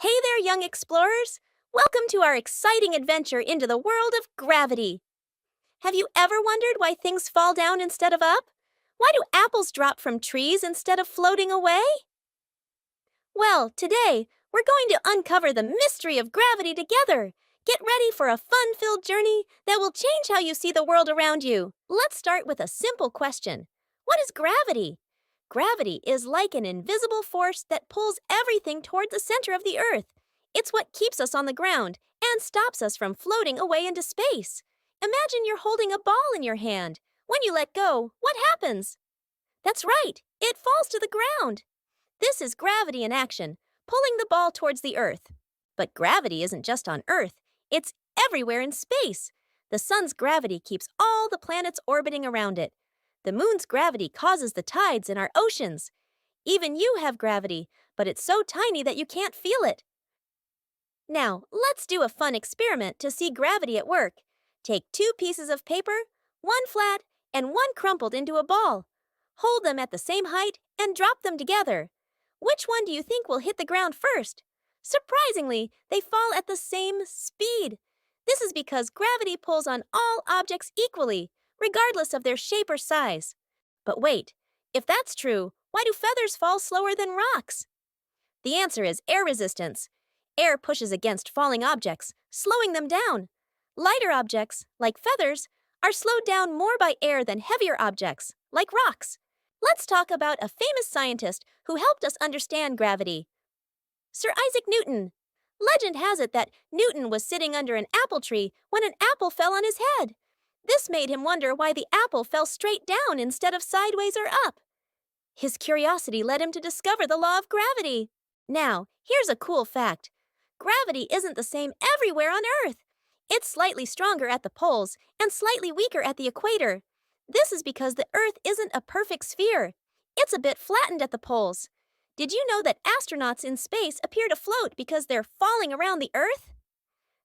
Hey there, young explorers! Welcome to our exciting adventure into the world of gravity. Have you ever wondered why things fall down instead of up? Why do apples drop from trees instead of floating away? Well, today, we're going to uncover the mystery of gravity together. Get ready for a fun filled journey that will change how you see the world around you. Let's start with a simple question. What is gravity? Gravity is like an invisible force that pulls everything toward the center of the Earth. It's what keeps us on the ground and stops us from floating away into space. Imagine you're holding a ball in your hand. When you let go, what happens? That's right, it falls to the ground. This is gravity in action, pulling the ball towards the Earth. But gravity isn't just on Earth, it's everywhere in space. The sun's gravity keeps all the planets orbiting around it. The moon's gravity causes the tides in our oceans. Even you have gravity, but it's so tiny that you can't feel it. Now, let's do a fun experiment to see gravity at work. Take 2 pieces of paper, one flat and one crumpled into a ball. Hold them at the same height and drop them together. Which one do you think will hit the ground first? Surprisingly, they fall at the same speed. This is because gravity pulls on all objects equally, regardless of their shape or size. But wait, if that's true, why do feathers fall slower than rocks? The answer is air resistance. Air pushes against falling objects, slowing them down. Lighter objects, like feathers, are slowed down more by air than heavier objects, like rocks. Let's talk about a famous scientist who helped us understand gravity. Sir Isaac Newton. Legend has it that Newton was sitting under an apple tree when an apple fell on his head. This made him wonder why the apple fell straight down instead of sideways or up. His curiosity led him to discover the law of gravity. Now, here's a cool fact. Gravity isn't the same everywhere on Earth. It's slightly stronger at the poles and slightly weaker at the equator. This is because the Earth isn't a perfect sphere. It's a bit flattened at the poles. Did you know that astronauts in space appear to float because they're falling around the Earth?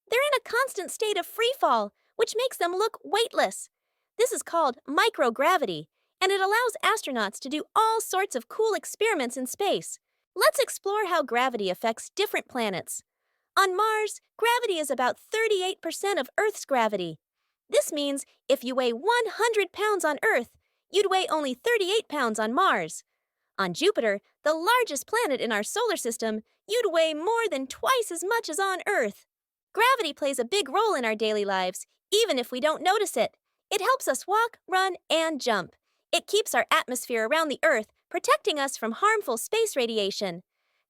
They're in a constant state of free fall, which makes them look weightless. This is called microgravity, and it allows astronauts to do all sorts of cool experiments in space. Let's explore how gravity affects different planets. On Mars, gravity is about 38% of Earth's gravity. This means if you weigh 100 pounds on Earth, you'd weigh only 38 pounds on Mars. On Jupiter, the largest planet in our solar system, you'd weigh more than twice as much as on Earth. Gravity plays a big role in our daily lives, even if we don't notice it. It helps us walk, run, and jump. It keeps our atmosphere around the Earth, protecting us from harmful space radiation.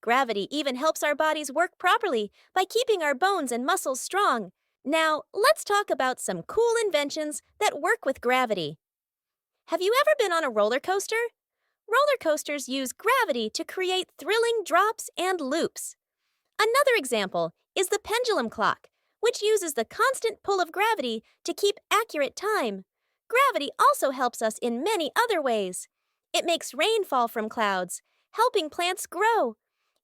Gravity even helps our bodies work properly by keeping our bones and muscles strong. Now, let's talk about some cool inventions that work with gravity. Have you ever been on a roller coaster? Roller coasters use gravity to create thrilling drops and loops. Another example is the pendulum clock, which uses the constant pull of gravity to keep accurate time. Gravity also helps us in many other ways. It makes rain fall from clouds, helping plants grow.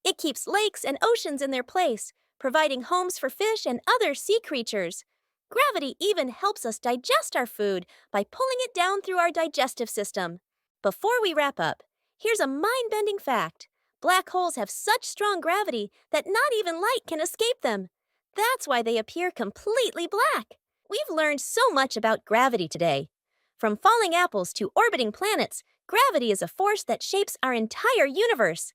It keeps lakes and oceans in their place, providing homes for fish and other sea creatures. Gravity even helps us digest our food by pulling it down through our digestive system. Before we wrap up, here's a mind-bending fact. Black holes have such strong gravity that not even light can escape them. That's why they appear completely black. We've learned so much about gravity today. From falling apples to orbiting planets, gravity is a force that shapes our entire universe.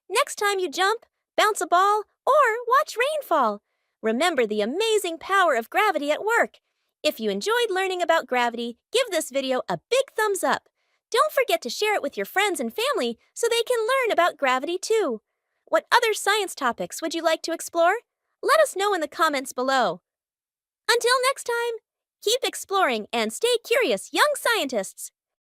Next time you jump, bounce a ball, or watch rainfall, remember the amazing power of gravity at work. If you enjoyed learning about gravity, give this video a big thumbs up. Don't forget to share it with your friends and family so they can learn about gravity too. What other science topics would you like to explore? Let us know in the comments below. Until next time, keep exploring and stay curious, young scientists.